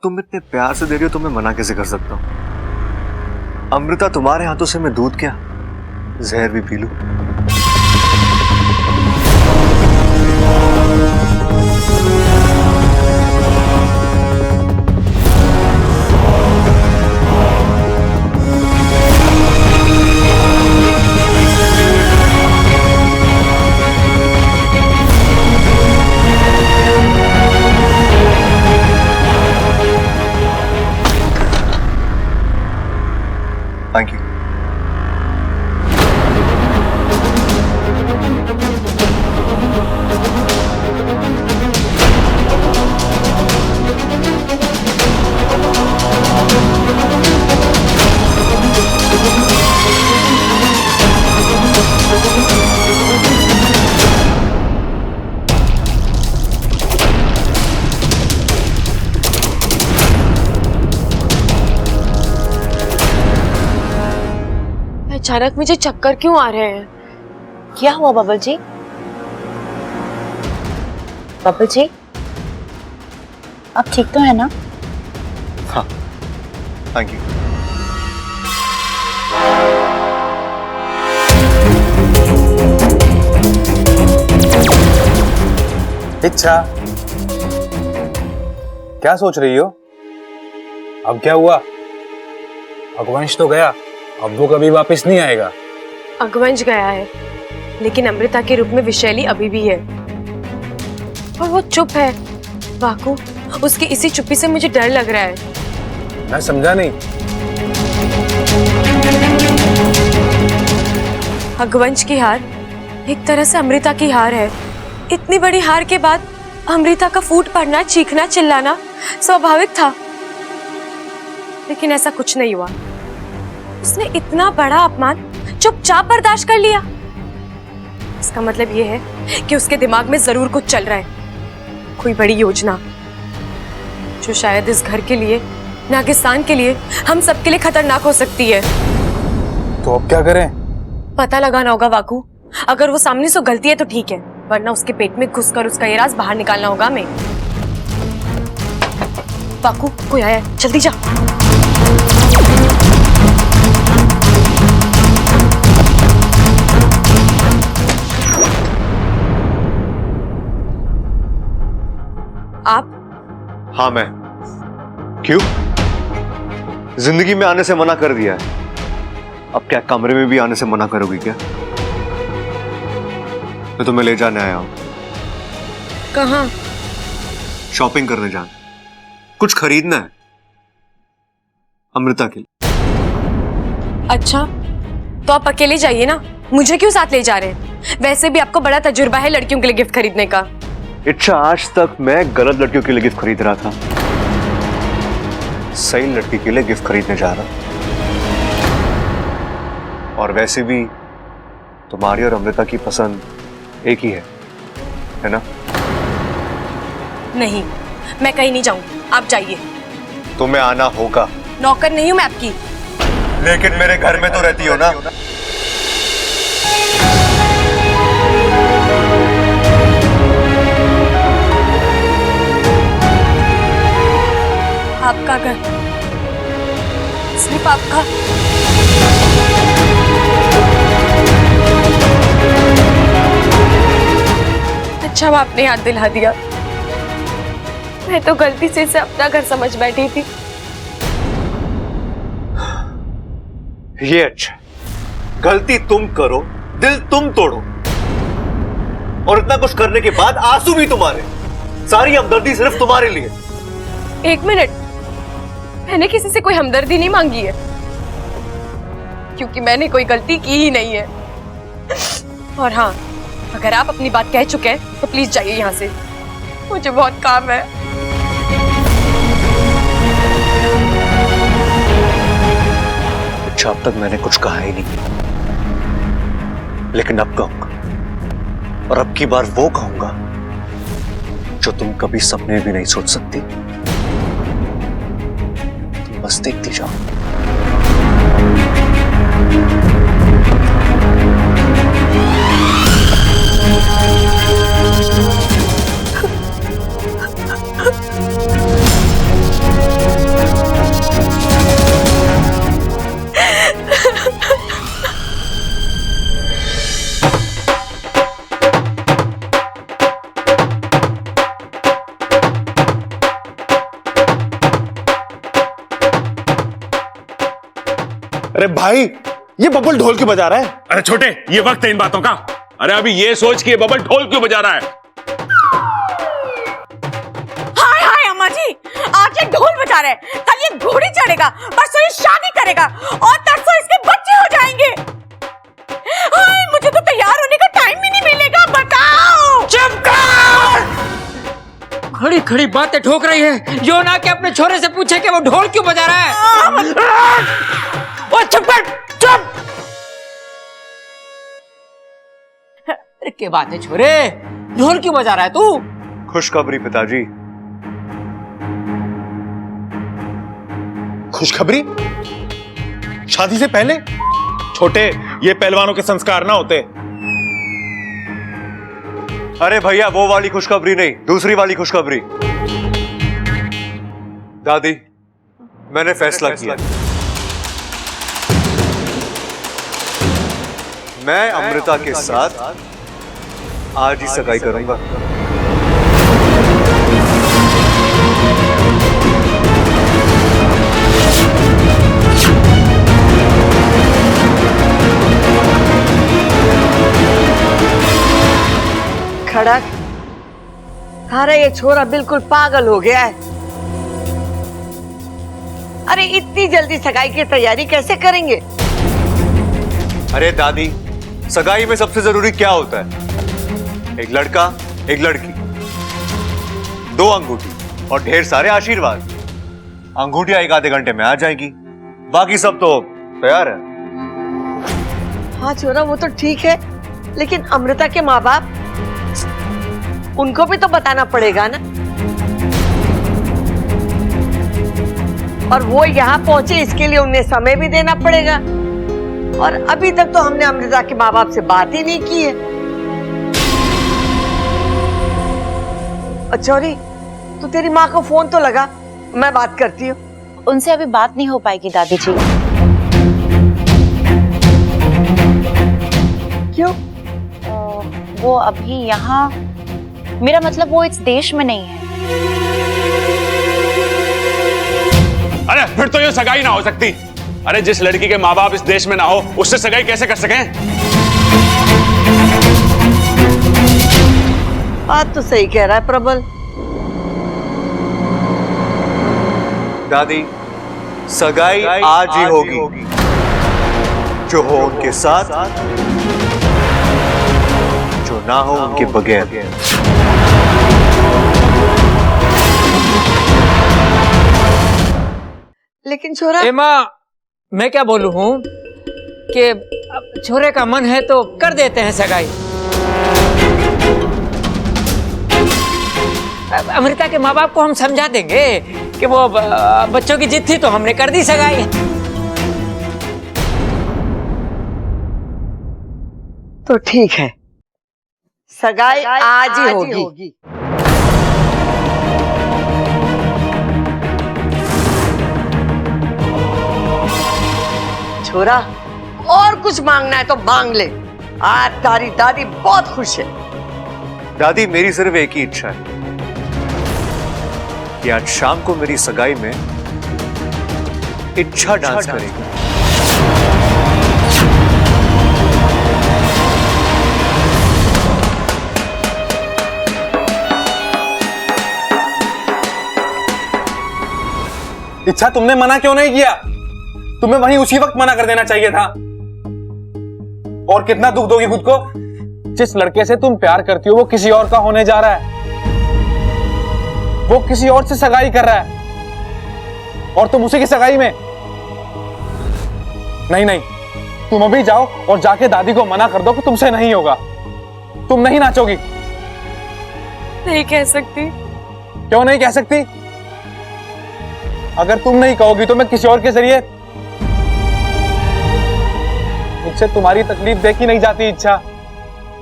तुम इतने प्यार से दे रही हो तो मैं मना कैसे कर सकता हूँ? अमृता, तुम्हारे हाथों से मैं दूध क्या जहर भी पी लूं। Thank you. अचानक मुझे चक्कर क्यों आ रहे हैं? क्या हुआ बबल जी? बबल जी, आप ठीक तो है ना? हाँ, थैंक यू। इच्छा, क्या सोच रही हो? अब क्या हुआ? अगवंश तो गया, अब वो कभी वापस नहीं आएगा। अगवंश गया है, लेकिन अमृता के रूप में विशैली अभी भी है और वो चुप है। वाकू, उसकी इसी चुप्पी से मुझे डर लग रहा है। मैं समझा नहीं। अगवंश की हार एक तरह से अमृता की हार है। इतनी बड़ी हार के बाद अमृता का फूट पड़ना, चीखना, चिल्लाना स्वाभाविक था, लेकिन ऐसा कुछ नहीं हुआ। उसने इतना बड़ा अपमान चुपचाप बर्दाश्त कर लिया। इसका मतलब यह है कि उसके दिमाग में जरूर कुछ चल रहा है, कोई बड़ी योजना जो शायद इस घर के लिए, नागिस्तान के लिए, हम सबके लिए खतरनाक हो सकती है। तो अब क्या करें? पता लगाना होगा वाकू। अगर वो सामने से गलती है तो ठीक है, वरना उसके पेट में घुसकर उसका ये राज बाहर निकालना होगा हमें। वाकू, कोई आया है, जल्दी जा। आप? हाँ, मैं। क्यों? जिंदगी में आने से मना कर दिया है, अब क्या कमरे में भी आने से मना करोगी क्या? मैं तुम्हें ले जाने आया हूं। कहाँ? शॉपिंग करने जाना, कुछ खरीदना है अमृता के लिए। अच्छा, तो आप अकेले जाइए ना, मुझे क्यों साथ ले जा रहे हैं? वैसे भी आपको बड़ा तजुर्बा है लड़कियों के लिए गिफ्ट खरीदने का। इच्छा, आज तक मैं गलत लड़कियों के लिए गिफ्ट खरीद रहा था, सही लड़की के लिए गिफ्ट खरीदने जा रहा। और वैसे भी तुम्हारी और अमृता की पसंद एक ही है ना? नहीं, मैं कहीं नहीं जाऊं, आप जाइए। तुम्हें आना होगा। नौकर नहीं हूं मैं आपकी। लेकिन मेरे घर में तो रहती हो ना। आपका घर, सिर्फ आपका। अच्छा, आपने याद दिला दिया। मैं तो गलती से इसे अपना घर समझ बैठी थी। ये अच्छा, गलती तुम करो, दिल तुम तोड़ो, और इतना कुछ करने के बाद आंसू भी तुम्हारे, सारी हमदर्दी सिर्फ तुम्हारे लिए। एक मिनट, मैंने किसी से कोई हमदर्दी नहीं मांगी है, क्योंकि मैंने कोई गलती की ही नहीं है। और हाँ, अगर आप अपनी बात कह चुके हैं तो प्लीज जाइए यहाँ से, मुझे बहुत काम है। अच्छा, अब तक मैंने कुछ कहा ही नहीं, लेकिन अब कहूंगा, और अब की बार वो कहूंगा जो तुम कभी सपने भी नहीं सोच सकती। तुम बस देखती जाओ। अरे भाई, ये बबल ढोल क्यों बजा रहा है? अरे छोटे, ये वक्त है इन बातों का। अरे अभी ये सोच कि ये बबल ढोल क्यों बजा रहा है। हाय हाय अम्मा जी, आज ये ढोल बजा रहे हैं, कल ये घोड़ी चढ़ेगा, परसों ये शादी करेगा और तरसों इसके बच्चे हो जाएंगे। हाय, मुझे तो तैयार होने का टाइम भी नहीं मिलेगा। बताओ। चुप कर! खड़ी खड़ी बातें ठोक रही है, यो ना कि अपने छोरे से पूछे कि वो ढोल क्यों बजा रहा है। ओ चुप कर, चुप! अरे क्या बात है छोरे, ढोल क्यों बजा रहा है तू? खुशखबरी पिताजी। खुशखबरी? शादी से पहले? छोटे, ये पहलवानों के संस्कार ना होते। अरे भैया, वो वाली खुशखबरी नहीं, दूसरी वाली खुशखबरी। दादी, मैंने फैसला किया। मैं अमृता के साथ आज ही सगाई करूंगा। खड़क, अरे ये छोरा बिल्कुल पागल हो गया है। अरे इतनी जल्दी सगाई की तैयारी कैसे करेंगे? अरे दादी, सगाई में सबसे जरूरी क्या होता है? एक लड़का, एक लड़की, 2 अंगूठी और ढेर सारे आशीर्वाद। अंगूठियां 1 आधे घंटे में आ जाएगी, बाकी सब तो तैयार है। हाँ छोरा, वो तो ठीक है, लेकिन अमृता के माँ बाप, उनको भी तो बताना पड़ेगा ना। और वो यहाँ पहुंचे, इसके लिए उन्हें समय भी देना पड़ेगा। और अभी तक तो हमने अमृता के माँ बाप से बात ही नहीं की है। चौरी, तू तेरी माँ को फोन तो लगा, मैं बात करती हूँ। उनसे अभी बात नहीं हो पाएगी दादी जी। क्यों? वो अभी यहाँ, मेरा मतलब वो इस देश में नहीं है। अरे फिर तो ये सगाई ना हो सकती। अरे जिस लड़की के माँ बाप इस देश में ना हो, उससे सगाई कैसे कर सकें? बात तो सही कह रहा है प्रबल। दादी, सगाई आज ही होगी, जो हो उनके साथ, जो ना हो उनके बगैर। लेकिन छोरा, एमा, मैं क्या बोलूं हूँ कि अब छोरे का मन है तो कर देते हैं सगाई। अब अमृता के माँ बाप को हम समझा देंगे कि वो बच्चों की जिद थी तो हमने कर दी सगाई। तो ठीक है, सगाई आज ही होगी। छोरा, और कुछ मांगना है तो मांग ले। आज तारी दादी बहुत खुश है। दादी, मेरी सिर्फ एक ही इच्छा है कि आज शाम को मेरी सगाई में इच्छा डांस करेगी। इच्छा तुमने मना क्यों नहीं किया? तुम्हें वहीं उसी वक्त मना कर देना चाहिए था। और कितना दुख दोगी खुद को? जिस लड़के से तुम प्यार करती हो वो किसी और का होने जा रहा है, वो किसी और से सगाई कर रहा है और तुम उसी की सगाई में। नहीं नहीं, तुम अभी जाओ और जाके दादी को मना कर दो कि तुमसे नहीं होगा, तुम नहीं नाचोगी। नहीं कह सकती। क्यों नहीं कह सकती? अगर तुम नहीं कहोगी तो मैं किसी और के जरिए, मुझसे तुम्हारी तकलीफ देखी नहीं जाती इच्छा।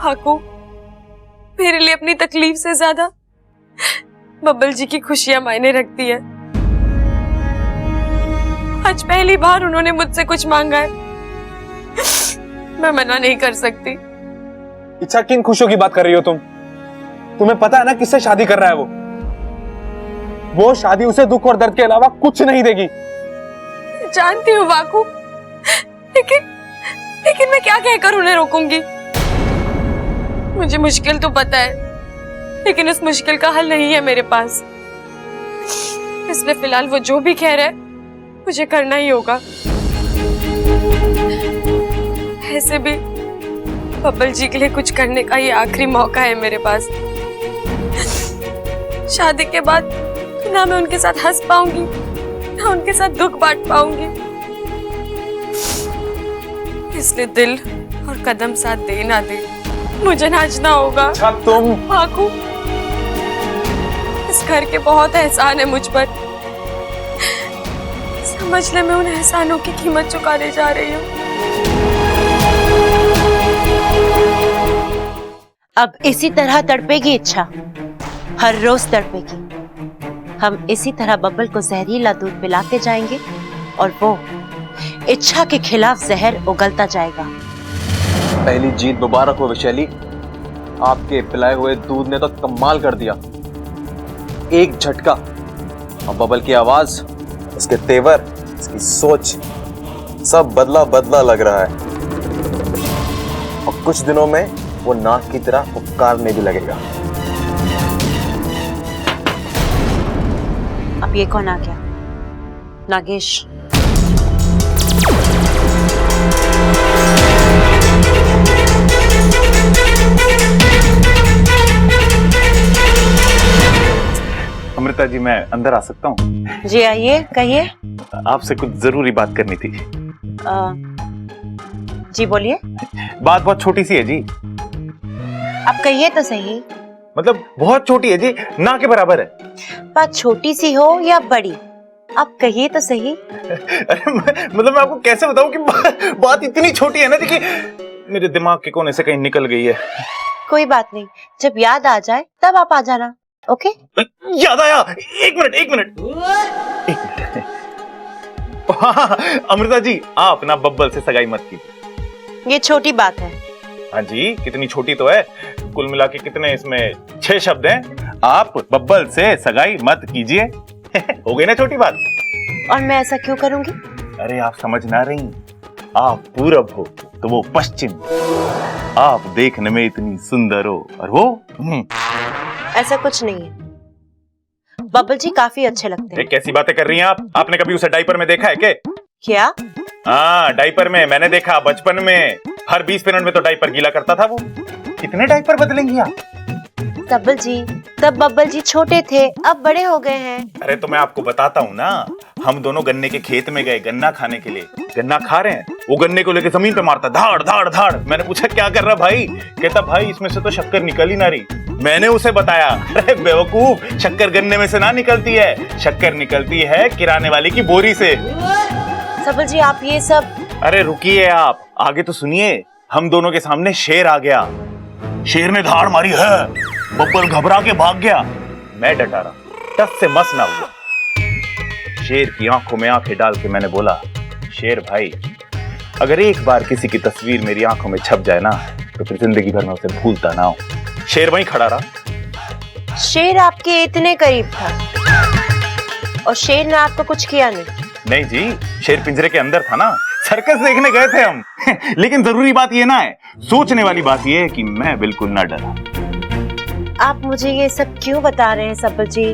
हाकू, मेरे लिए अपनी तकलीफ से ज्यादा बब्बल जी की खुशियां मायने रखती है। आज पहली बार उन्होंने मुझसे कुछ मांगा है, मैं मना नहीं कर सकती। इच्छा, किन खुशियों की बात कर रही हो तुम? तुम्हें पता है ना किससे शादी कर रहा है वो शादी उसे दुख और दर्द के अलावा कुछ नहीं देगी। जानती हूँ वाकू, लेकिन मैं क्या कहकर उन्हें रोकूंगी? मुझे मुश्किल तो पता है, लेकिन उस मुश्किल का हल नहीं है मेरे पास। इसलिए फिलहाल वो जो भी कह रहा है मुझे करना ही होगा। ऐसे भी बब्बल जी के लिए कुछ करने का ये आखिरी मौका है मेरे पास। शादी के बाद ना मैं उनके साथ हंस पाऊंगी, ना उनके साथ दुख बांट पाऊंगी। इसलिए दिल और कदम साथ दे ना दे, मुझे नाचना होगा। अच्छा तुम आंखों, इस घर के बहुत एहसान है मुझ पर। समझ ले, मैं उन एहसानों की कीमत चुकाने जा रही हूँ। अब इसी तरह तड़पेगी इच्छा, हर रोज तड़पेगी। हम इसी तरह बब्बल को जहरीला दूध पिलाते जाएंगे और वो इच्छा के खिलाफ जहर उगलता जाएगा। पहली जीत मुबारक हो वैशाली, आपके पिलाए हुए दूध ने तो कमाल कर दिया। एक झटका और बबल की आवाज, उसके तेवर, उसकी सोच, सब बदला बदला लग रहा है। और कुछ दिनों में वो नाक की तरह पुकारने भी लगेगा। अब ये कौन आ गया? नागेश। अमृता जी, मैं अंदर आ सकता हूँ? जी आइए, कहिए। आपसे कुछ जरूरी बात करनी थी। जी बोलिए। बात बहुत छोटी सी है जी। आप कहिए तो सही। मतलब बहुत छोटी है जी, ना के बराबर है। बात छोटी सी हो या बड़ी, आप कहिए तो सही। अरे मतलब मैं आपको कैसे बताऊं कि बात इतनी छोटी है ना जी कि मेरे दिमाग के कोने से कहीं निकल गई है। कोई बात नहीं, जब याद आ जाए तब आप आ जाना। ओके? याद आया। एक मिनट। हाँ, अमृता जी, आप ना बब्बल से सगाई मत कीजिए। ये छोटी बात है। हाँ जी, कितनी छोटी तो है। कुल मिला के कितने इसमें 6 शब्द हैं। आप बब्बल से सगाई मत कीजिए। हो गई ना छोटी बात। और मैं ऐसा क्यों करूंगी? अरे आप समझ ना रही, आप पूरब हो तो वो पश्चिम। आप देखने में इतनी सुंदर हो और वो ऐसा कुछ नहीं है, बब्बल जी काफी अच्छे लगते हैं। कैसी बातें कर रही हैं आप? आपने कभी उसे डायपर में देखा है क्या? हाँ, डायपर में मैंने देखा बचपन में। हर 20 मिनट में तो डायपर गीला करता था वो। कितने डायपर बदलेंगी आप? बब्बल जी, तब बब्बल जी छोटे थे, अब बड़े हो गए हैं। अरे तो मैं आपको बताता हूँ ना, हम दोनों गन्ने के खेत में गए गन्ना खाने के लिए। गन्ना खा रहे हैं, वो गन्ने को लेके जमीन पे मारता, धाड़ धाड़ धाड़। मैंने पूछा क्या कर रहा भाई? कहता भाई इसमें से तो शक्कर निकल ही ना रही। मैंने उसे बताया, अरे बेवकूफ, शक्कर गन्ने में से ना निकलती है, शक्कर निकलती है किराने वाले की बोरी से। बब्बल जी आप ये सब। अरे रुकिए, आप आगे तो सुनिए। हम दोनों के सामने शेर आ गया। शेर ने धाड़ मारी है, बब्बल घबरा के भाग गया। मैं डटा रहा, टस से मस ना हुआ। शेर की आंखों में आंखें डाल के मैंने बोला, शेर भाई, अगर एक बार किसी की तस्वीर मेरी आंखों में छप जाए ना, तो फिर जिंदगी भर में उसे भूलता ना हूं। शेर वहीं खड़ा रहा। शेर आपके इतने करीब था और शेर ने आपको कुछ किया नहीं? नहीं जी, शेर पिंजरे के अंदर था ना, सर्कस देखने गए थे हम। लेकिन जरूरी बात ये ना है, सोचने वाली बात ये है कि मैं बिल्कुल ना डरा। आप मुझे ये सब क्यों बता रहे हैं सब्बल जी?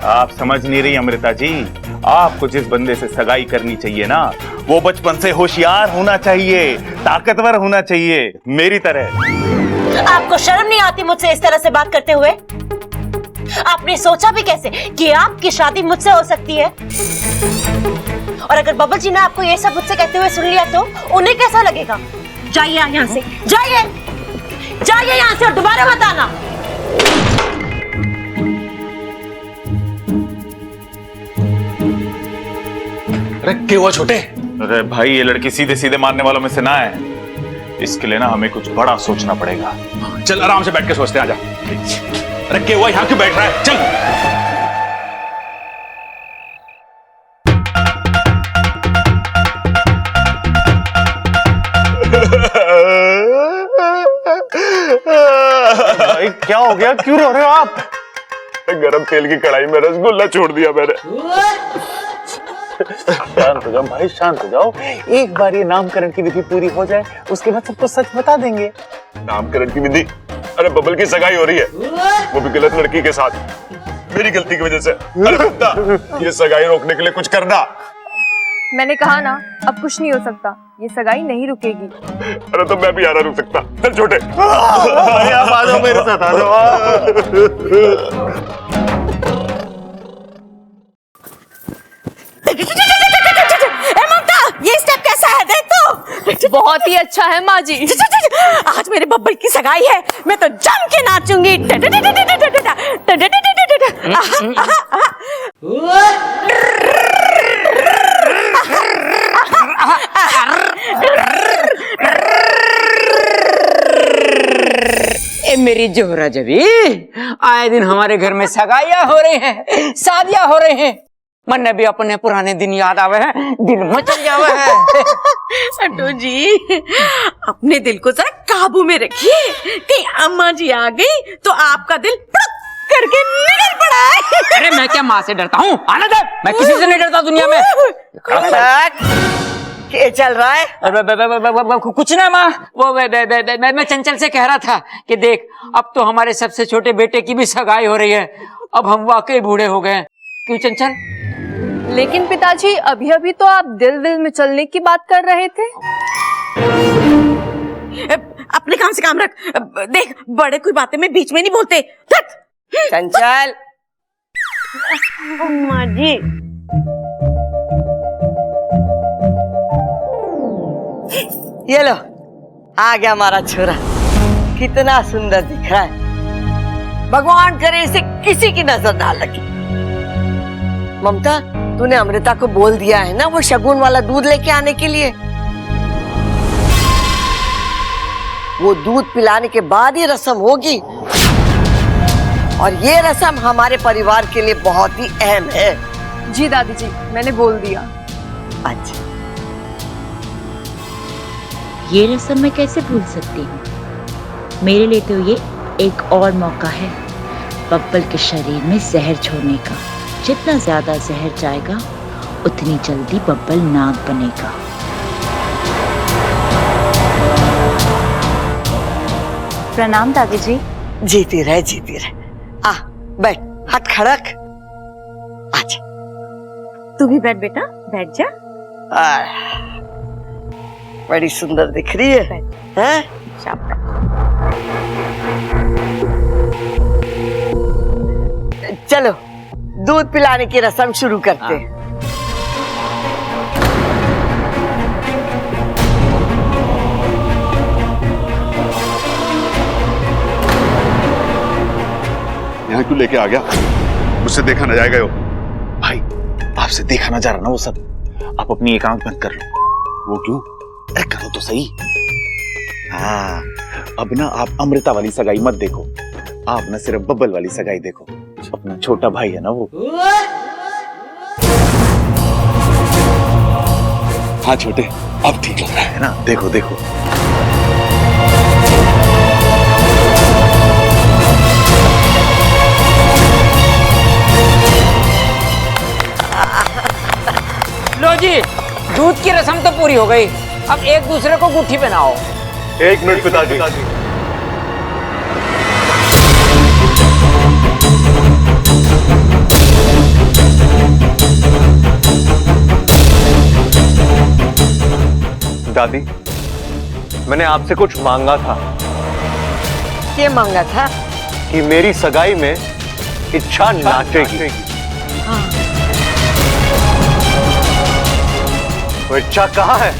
आप समझ नहीं रही अमृता जी, आपको जिस बंदे से सगाई करनी चाहिए ना, वो बचपन से होशियार होना चाहिए, ताकतवर होना चाहिए, मेरी तरह। आपको शर्म नहीं आती मुझसे इस तरह से बात करते हुए? आपने सोचा भी कैसे कि आपकी शादी मुझसे हो सकती है? और अगर बब्बल जी ने आपको ये सब मुझसे कहते हुए सुन लिया तो उन्हें कैसा लगेगा? जाइए यहाँ से, जाइए यहाँ से और दोबारा मत आना। अरे क्या हुआ छोटे? अरे भाई, ये लड़की सीधे सीधे मारने वालों में से ना है। इसके लिए ना हमें कुछ बड़ा सोचना पड़ेगा। चल आराम से बैठ के सोचते हैं, आजा। अरे क्या हुआ, यहाँ क्यों बैठ रहा है? चल। भाई क्या हो गया, क्यों रो रहे हो आप? गरम तेल की कढ़ाई में रसगुल्ला छोड़ दिया मैंने। शांत हो जाओ भाई, शांत हो जाओ। एक बार ये नामकरण की विधि पूरी हो जाए, उसके बाद सबको सच बता देंगे। नामकरण की विधि? अरे बबल की सगाई हो रही है, वो भी गलत लड़की के साथ, मेरी गलती की वजह से। अरे बता, ये सगाई रोकने के लिए कुछ करना। मैंने कहा ना, अब कुछ नहीं हो सकता, ये सगाई नहीं रुकेगी। अरे तो मैं भी आ रहा रुक सकता। चल छोटे, आप आ जाओ मेरे साथ, आ जाओ। ममता, ये स्टेप कैसा है देख तो। बहुत ही अच्छा है माँ जी। आज मेरे बब्बर की सगाई है, मैं तो जम के नाचूंगी। ए मेरी जोहरा जबी, आए दिन हमारे घर में सगाइयां हो रही हैं, शादियां हो रही हैं। मन ने भी अपने पुराने दिन याद आवे है, दिल मचल जावे है। अटो जी, अपने दिल को जरा काबू में रखिए, कहीं अम्मा जी आ गई तो आपका दिल पड़क करके निकल पड़ा है। अरे मैं क्या माँ से डरता हूँ? आने दे, मैं किसी से नहीं डरता दुनिया में। क्या चल रहा है? कुछ ना माँ, वो मैं चंचल से कह रहा था कि देख, अब तो हमारे सबसे छोटे बेटे की भी सगाई हो रही है, अब हम वाकई बूढ़े हो गए। क्यों चंचल? लेकिन पिताजी, अभी अभी तो आप दिल दिल में चलने की बात कर रहे थे। अपने काम से काम रख। देख, बड़े कोई बातें में बीच में नहीं बोलते। चंचल, अम्मा जी, ये लो, आ गया हमारा छोरा। कितना सुंदर दिख रहा है, भगवान करे इसे किसी की नजर ना लगे। ममता, तूने अमृता को बोल दिया है ना वो शगुन वाला दूध लेके आने के लिए? वो दूध पिलाने के बाद ही रस्म होगी, और ये रस्म हमारे परिवार के लिए बहुत ही अहम है। जी दादी जी, मैंने बोल दिया। अच्छा, ये रस्म मैं कैसे भूल सकती हूँ? मेरे लिए तो ये एक और मौका है बब्बल के शरीर में जहर छोड़ने का। जितना ज्यादा जहर जाएगा, उतनी जल्दी बब्बल नाग बनेगा। प्रणाम दादी जी। जीती रहे, जीती रहे। आ बैठ, हाथ खड़क। आजा, तू भी बैठ बेटा, बैठ जा। बड़ी सुंदर दिख रही है, हैं? चलो दूध पिलाने की रस्म शुरू करते हैं। यहाँ क्यों लेके आ गया? मुझसे देखा न जाएगा यो। भाई, आपसे देखा ना जा रहा ना वो सब, आप अपनी एक आंख बंद कर लो। वो क्यों? अरे करो तो सही। हाँ, अब ना आप अमृता वाली सगाई मत देखो, आप ना सिर्फ बब्बल वाली सगाई देखो। अपना छोटा भाई है ना वो। हाँ छोटे, अब ठीक लग रहा है ना, देखो देखो। लो जी, दूध की रस्म तो पूरी हो गई, अब एक दूसरे को गुट्ठी पहनाओ। एक मिनट पिताजी। दादी, मैंने आपसे कुछ मांगा था। क्या मांगा था? कि मेरी सगाई में इच्छा नाचेगी। वो इच्छा कहाँ है?